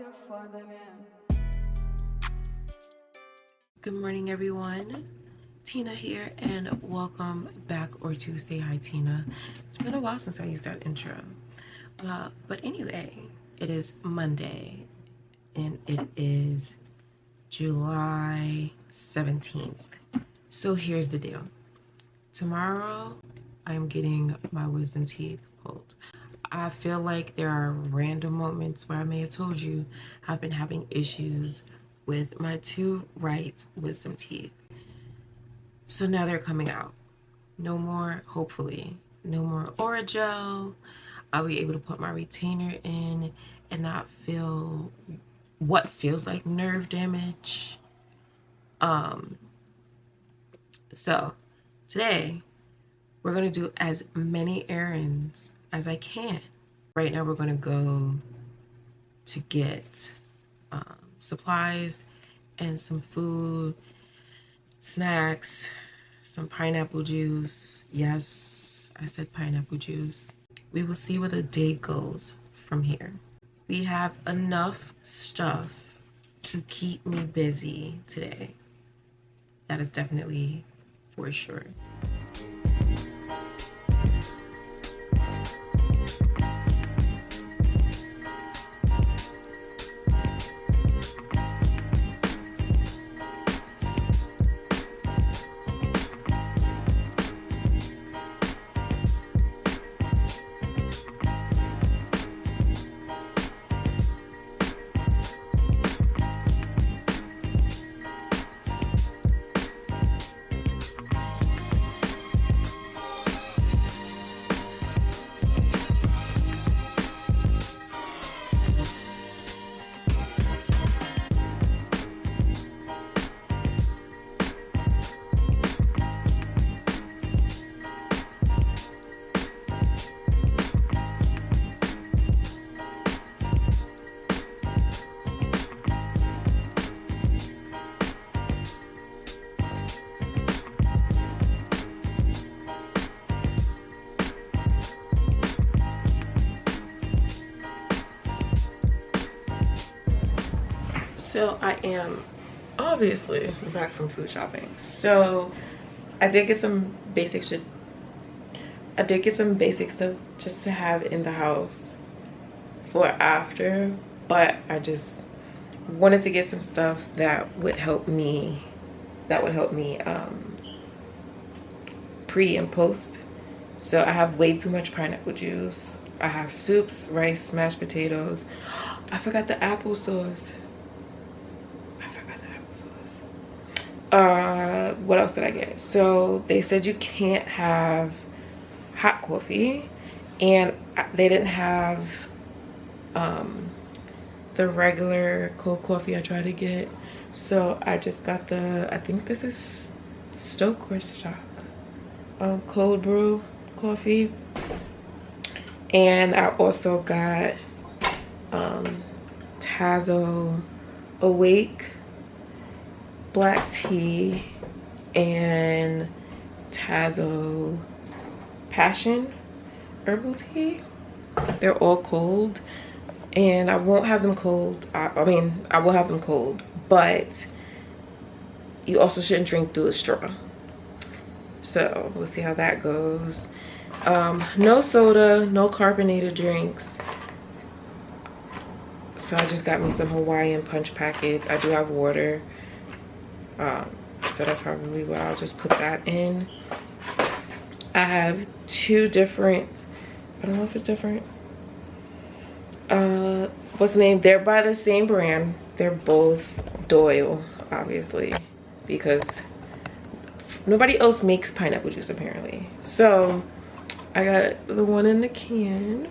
your fatherland. Good morning, everyone. Tina here, and welcome back, or to Say Hi Tina. It's been a while since I used that intro. But anyway, it is Monday, and it is July 17th. So here's the deal. Tomorrow, I'm getting my wisdom teeth pulled. I feel like there are random moments where I may have told you I've been having issues with my two right wisdom teeth. So now they're coming out. No more, hopefully, no more Aura gel. I'll be able to put my retainer in and not feel what feels like nerve damage. So today we're gonna do as many errands as I can. Right now we're gonna go to get supplies and some food, snacks, some pineapple juice. Yes, I said pineapple juice. We will see where the day goes from here. We have enough stuff to keep me busy today. That is definitely for sure. So I am obviously back from food shopping. So I did get some basic shit. I did get some basic stuff just to have in the house for after, but I just wanted to get some stuff that would help me pre and post. So I have way too much pineapple juice. I have soups, rice, mashed potatoes. I forgot the applesauce. What else did I get? So they said you can't have hot coffee, and they didn't have the regular cold coffee I tried to get. So I just got the, I think this is Stoke or Stock, cold brew coffee. And I also got Tazo Awake black tea and Tazo Passion herbal tea. They're all cold, and I won't have them cold. I mean, I will have them cold, but you also shouldn't drink through a straw. So we'll see how that goes. No soda, no carbonated drinks. So I just got me some Hawaiian punch packets. I do have water. So that's probably what I'll just put that in. I have two different, I don't know if it's different. What's the name? They're by the same brand. They're both Doyle, obviously, because nobody else makes pineapple juice apparently. So I got the one in the can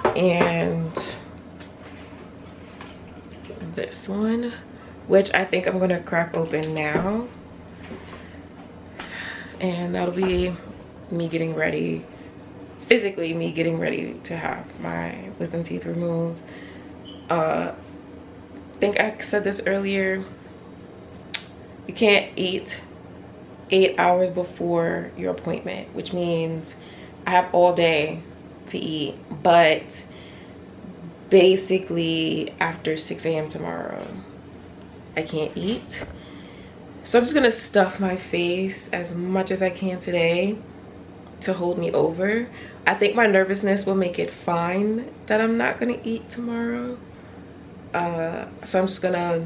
and this one, which I think I'm gonna crack open now, and that'll be me getting ready, physically me getting ready to have my wisdom teeth removed. I think I said this earlier, you can't eat 8 hours before your appointment, which means I have all day to eat, but basically after 6 a.m. tomorrow I can't eat. So I'm just gonna stuff my face as much as I can today to hold me over. I think my nervousness will make it fine that I'm not gonna eat tomorrow. So I'm just gonna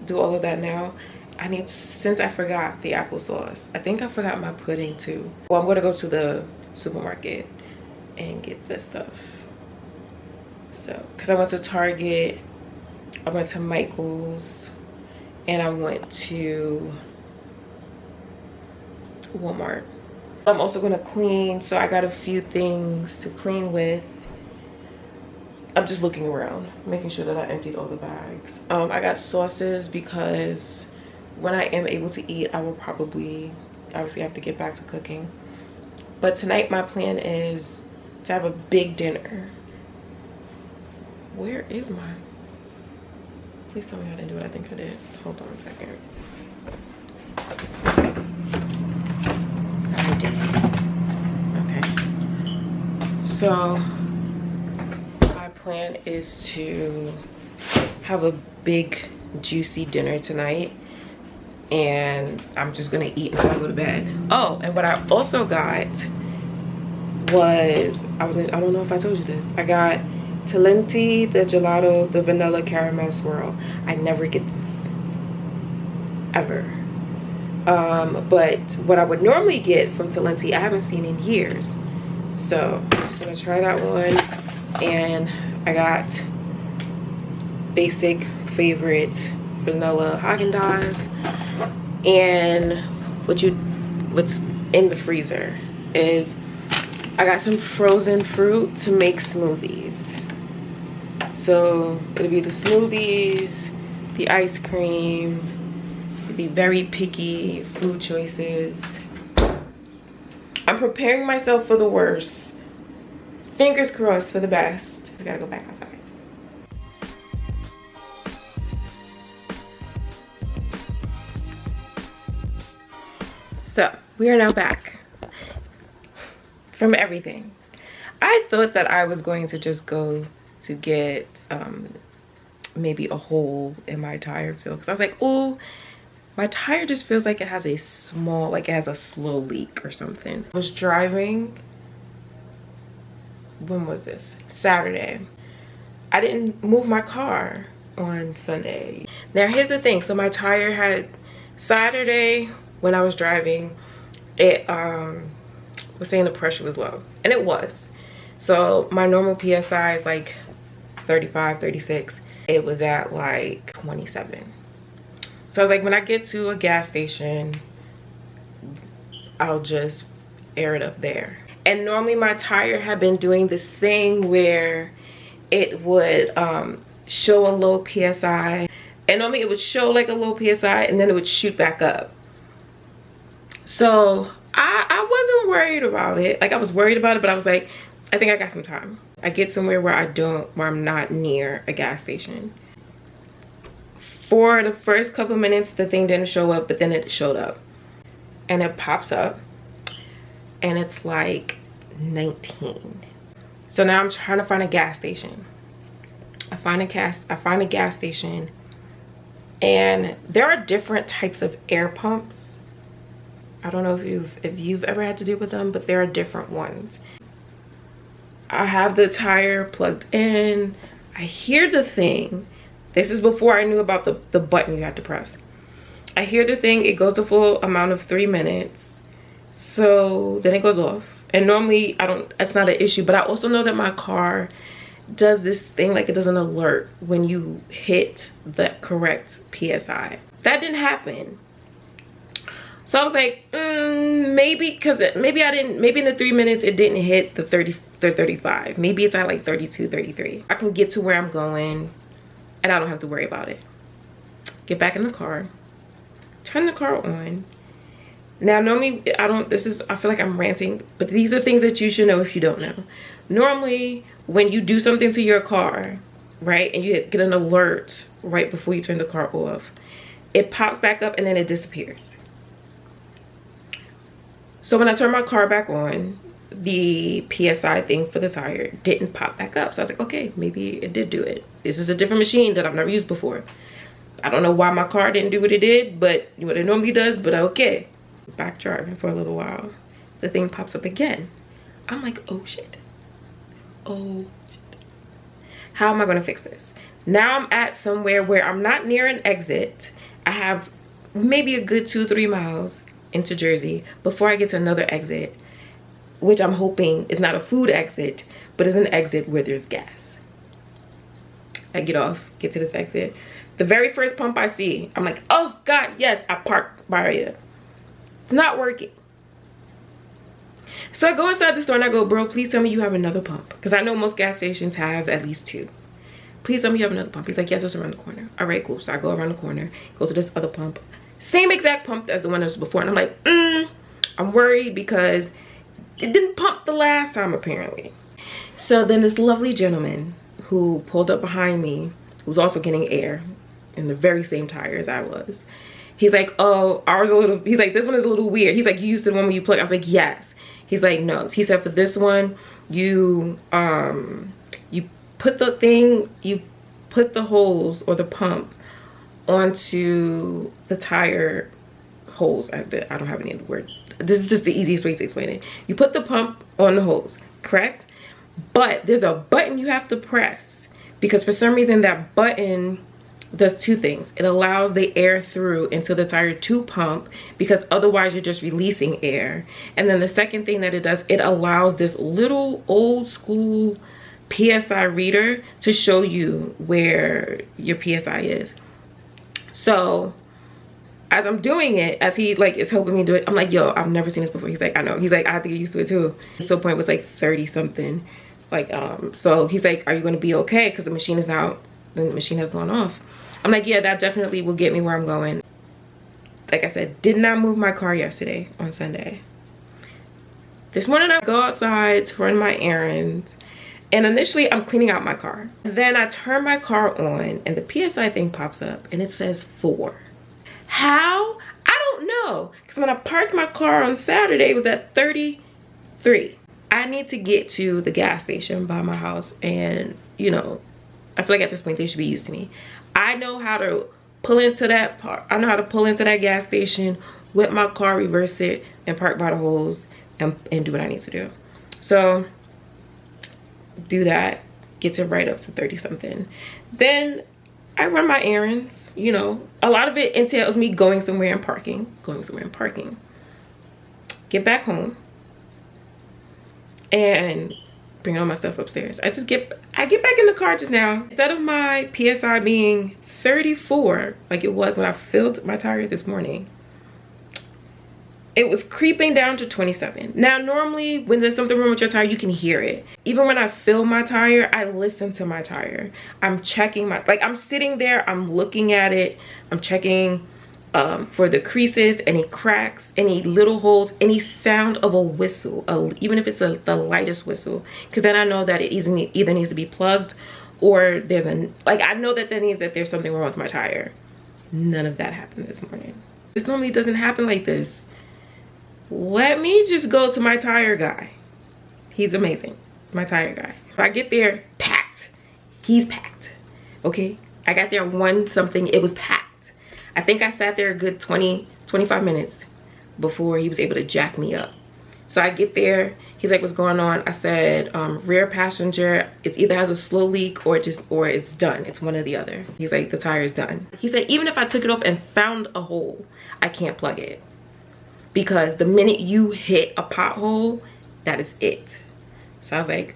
do all of that now. Since I forgot the applesauce, I think I forgot my pudding too. Well, I'm gonna go to the supermarket and get this stuff. So, because I went to Target, I went to Michael's, and I went to Walmart. I'm also gonna clean, so I got a few things to clean with. I'm just looking around, making sure that I emptied all the bags. I got sauces because when I am able to eat, I will probably obviously have to get back to cooking. But tonight my plan is to have a big dinner. Where is mine? Please tell me I didn't do what I think I did. Hold on a second. I did. Okay. So my plan is to have a big juicy dinner tonight, and I'm just gonna eat until I go to bed. Oh, and what I also got was, I don't know if I told you this, I got Talenti, the gelato, the vanilla caramel swirl. I never get this ever. But what I would normally get from Talenti, I haven't seen in years. So I'm just gonna try that one. And I got basic favorite vanilla Haagen-Dazs. And what's in the freezer is I got some frozen fruit to make smoothies. So it'll be the smoothies, the ice cream, the very picky food choices. I'm preparing myself for the worst. Fingers crossed for the best. Just gotta go back outside. So we are now back from everything. I thought that I was going to just go to get maybe a hole in my tire filled, because I was like, oh, my tire just feels like it has a small, like it has a slow leak or something. I was driving, when was this? Saturday. I didn't move my car on Sunday. Now here's the thing, so my tire had, Saturday when I was driving, it was saying the pressure was low, and it was. So my normal PSI is like 35, 36. It was at like 27. So I was like, when I get to a gas station, I'll just air it up there. And normally my tire had been doing this thing where it would show a low PSI, and normally it would show like a low PSI and then it would shoot back up. So I wasn't worried about it. Like, I was worried about it, but I was like, I think I got some time. I get somewhere where I'm not near a gas station. For the first couple of minutes, the thing didn't show up, but then it showed up. And it pops up, and it's like 19. So now I'm trying to find a gas station. I find a gas station, and there are different types of air pumps. I don't know if you've ever had to deal with them, but there are different ones. I have the tire plugged in. I hear the thing. This is before I knew about the button you had to press. I hear the thing, it goes the full amount of 3 minutes. So then it goes off. And normally it's not an issue, but I also know that my car does this thing, like it doesn't alert when you hit the correct PSI. That didn't happen. So I was like, maybe in the 3 minutes it didn't hit the 35. Maybe it's at like 32, 33. I can get to where I'm going and I don't have to worry about it. Get back in the car, turn the car on. Now normally I feel like I'm ranting, but these are things that you should know if you don't know. Normally when you do something to your car, right, and you get an alert right before you turn the car off, it pops back up and then it disappears. So when I turn my car back on, the PSI thing for the tire didn't pop back up. So I was like, okay, maybe it did do it. This is a different machine that I've never used before. I don't know why my car didn't do what it did, but what it normally does, but okay. Back driving for a little while, the thing pops up again. I'm like, oh shit. Oh shit. How am I gonna fix this? Now I'm at somewhere where I'm not near an exit. I have maybe a good 2-3 miles into Jersey before I get to another exit, which I'm hoping is not a food exit, but is an exit where there's gas. I get off, get to this exit. The very first pump I see, I'm like, oh God, yes, I parked by it. It's not working. So I go inside the store and I go, bro, please tell me you have another pump. Because I know most gas stations have at least 2. Please tell me you have another pump. He's like, yes, it's around the corner. All right, cool. So I go around the corner, go to this other pump. Same exact pump as the one that was before. And I'm like, I'm worried because it didn't pump the last time apparently. So then this lovely gentleman who pulled up behind me, who was also getting air in the very same tire as I was. He's like, oh, ours a little, he's like, this one is a little weird. He's like, you used to the one where you plug. I was like, yes. He's like, no. He said for this one, you put the thing, you put the hose or the pump onto the tire holes. I don't have any other word. This is just the easiest way to explain it. You put the pump on the hose, correct? But there's a button you have to press because for some reason that button does 2 things. It allows the air through into the tire to pump because otherwise you're just releasing air. And then the second thing that it does, it allows this little old school PSI reader to show you where your PSI is. So as I'm doing it, as he like is helping me do it, I'm like, yo, I've never seen this before. He's like, I know. He's like, I have to get used to it too. So the point was like 30 something. Like, so he's like, are you gonna be okay? Because the machine has gone off. I'm like, yeah, that definitely will get me where I'm going. Like I said, did not move my car yesterday on Sunday. This morning I go outside to run my errands. And initially I'm cleaning out my car. Then I turn my car on and the PSI thing pops up and it says 4. How? I don't know. Because when I parked my car on Saturday, it was at 33. I need to get to the gas station by my house and, you know, I feel like at this point they should be used to me. I know how to pull into that part. I know how to pull into that gas station with my car, reverse it, and park by the hose and do what I need to do. So do that, get it right up to 30 something. Then I run my errands, you know. A lot of it entails me going somewhere and parking, Get back home and bring all my stuff upstairs. I get back in the car just now. Instead of my PSI being 34 like it was when I filled my tire this morning, it was creeping down to 27. Now normally when there's something wrong with your tire, you can hear it. Even when I fill my tire, I listen to my tire. I'm checking like I'm sitting there, I'm looking at it, I'm checking for the creases, any cracks, any little holes, any sound of a whistle, even if it's the lightest whistle, because then I know that it either needs to be plugged or there's I know that there's something wrong with my tire. None of that happened this morning. This normally doesn't happen like this. Let me just go to my tire guy. He's amazing, my tire guy. If I get there, packed. He's packed, okay? I got there 1 something, it was packed. I think I sat there a good 20-25 minutes before he was able to jack me up. So I get there, he's like, what's going on? I said, rear passenger, it either has a slow leak or it's done. It's one or the other. He's like, the tire is done. He said, even if I took it off and found a hole, I can't plug it. Because the minute you hit a pothole, that is it. So I was like,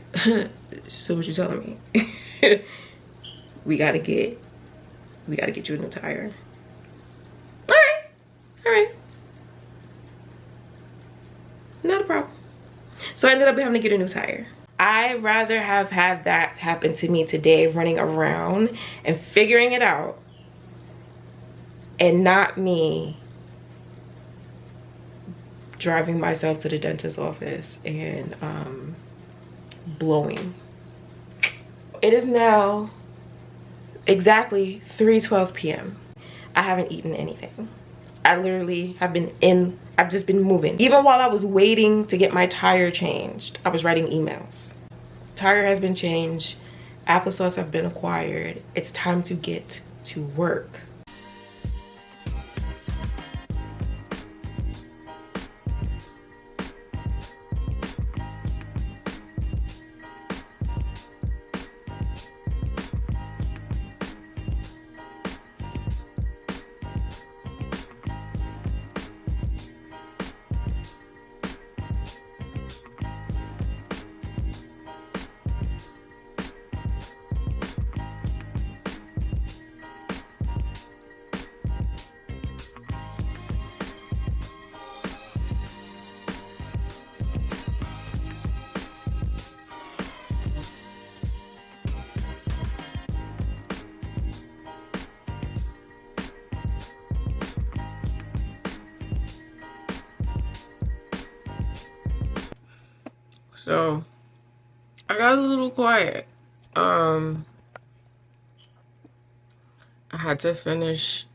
so what you telling me? we gotta get you a new tire. All right, not a problem. So I ended up having to get a new tire. I'd rather have had that happen to me today, running around and figuring it out, and not me driving myself to the dentist's office and blowing. It is now exactly 3:12 p.m. I haven't eaten anything. I literally have been in, I've just been moving. Even while I was waiting to get my tire changed, I was writing emails. Tire has been changed, applesauce have been acquired. It's time to get to work. So I got a little quiet. I had to finish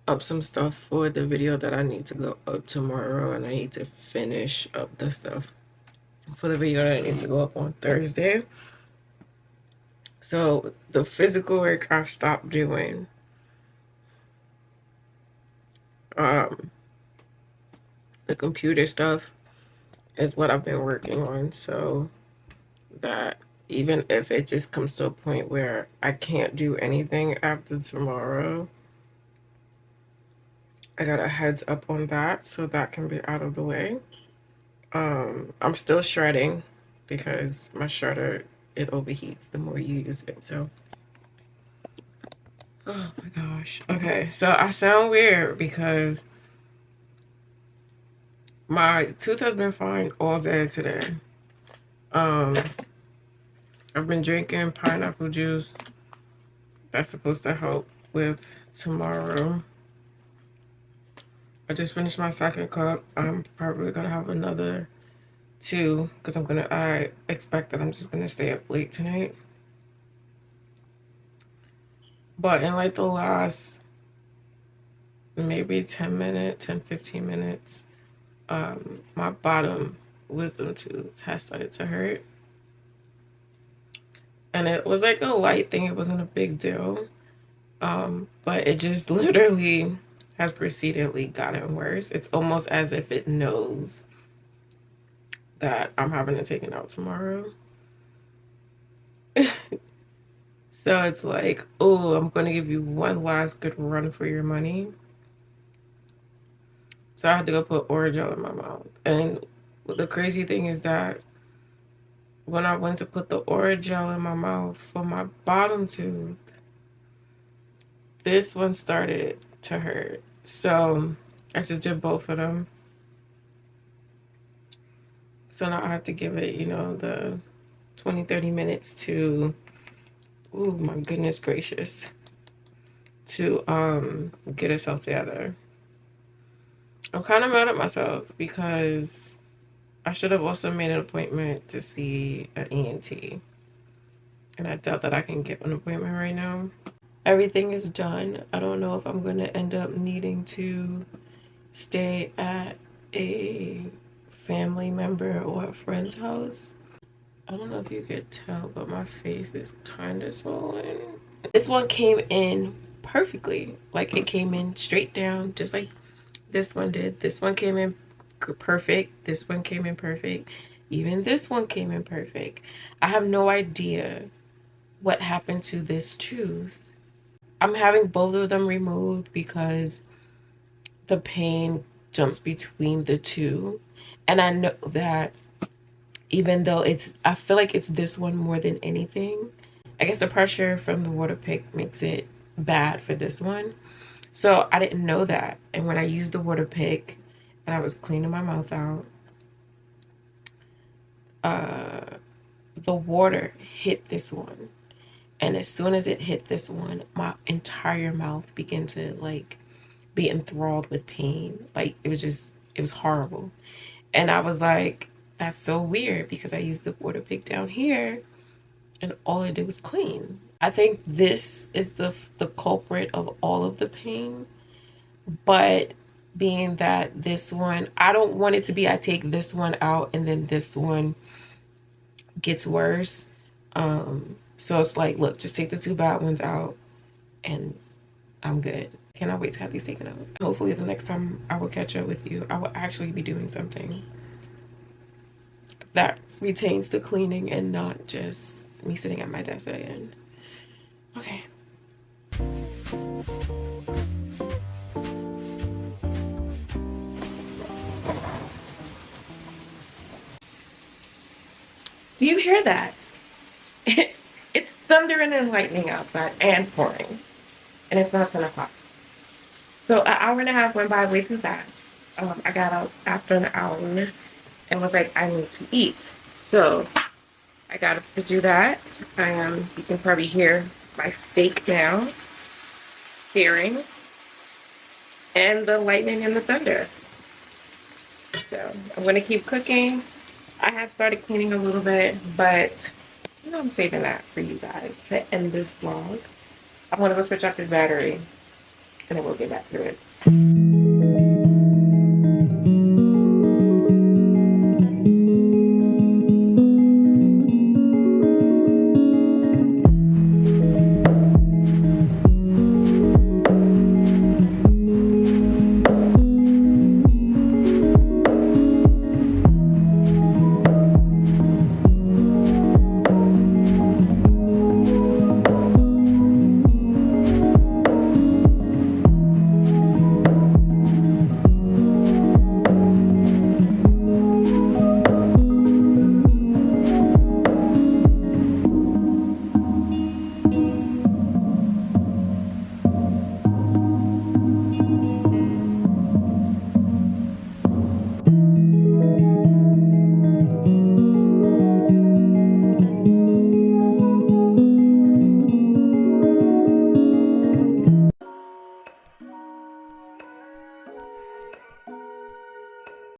up some stuff for the video that I need to go up tomorrow, and I need to finish up the stuff for the video that needs to go up on Thursday. So the physical work I've stopped doing. The computer stuff is what I've been working on, so that even if it just comes to a point where I can't do anything after tomorrow, I got a heads up on that, so that can be out of the way. I'm still shredding because my shredder, it overheats the more you use it. So oh my gosh. Okay, so I sound weird because my tooth has been fine all day today. I've been drinking pineapple juice. That's supposed to help with tomorrow. I just finished my second cup. I'm probably gonna have another 2 because I expect that I'm just gonna stay up late tonight. But in like the last maybe 10 minutes, 10-15 minutes, my bottom wisdom tooth has started to hurt. And it was like a light thing, it wasn't a big deal. But it just literally has proceedingly gotten worse. It's almost as if it knows that I'm having to take it out tomorrow. So it's like, oh, I'm gonna give you one last good run for your money. So I had to go put Orajel in my mouth. And the crazy thing is that when I went to put the Orajel in my mouth for my bottom tooth, this one started to hurt. So I just did both of them. So now I have to give it, you know, the 20-30 minutes to, oh my goodness gracious, to get itself together. I'm kind of mad at myself because I should have also made an appointment to see an ENT. And I doubt that I can get an appointment right now. Everything is done. I don't know if I'm going to end up needing to stay at a family member or a friend's house. I don't know if you could tell, but my face is kind of swollen. This one came in perfectly. Like, it came in straight down, just like this one did. This one came in perfect. This one came in perfect. Even this one came in perfect. I have no idea what happened to this tooth. I'm having both of them removed because the pain jumps between the two. And I know that even though I feel like it's this one more than anything. I guess the pressure from the water pick makes it bad for this one. So I didn't know that. And when I used the water pick and I was cleaning my mouth out, the water hit this one. And as soon as it hit this one, my entire mouth began to like be enthralled with pain. Like it was horrible. And I was like, that's so weird because I used the water pick down here and all it did was clean. I think this is the culprit of all of the pain. but being that this one, I don't want it to be I take this one out and then this one gets worse. So it's like, look, just take the 2 bad ones out and I'm good. Cannot wait to have these taken out. Hopefully the next time I will catch up with you, I will actually be doing something that retains the cleaning and not just me sitting at my desk at the end. Okay. Do you hear that? It's thundering and lightning outside and pouring. And it's not 10 o'clock. So an hour and a half went by way too fast. I got out after an hour and was like, I need to eat. So I got up to do that. You can probably hear my steak now searing and the lightning and the thunder. So I'm gonna keep cooking. I have started cleaning a little bit, but you know, I'm saving that for you guys to end this vlog. I want to go switch out this battery and then we'll get back to it.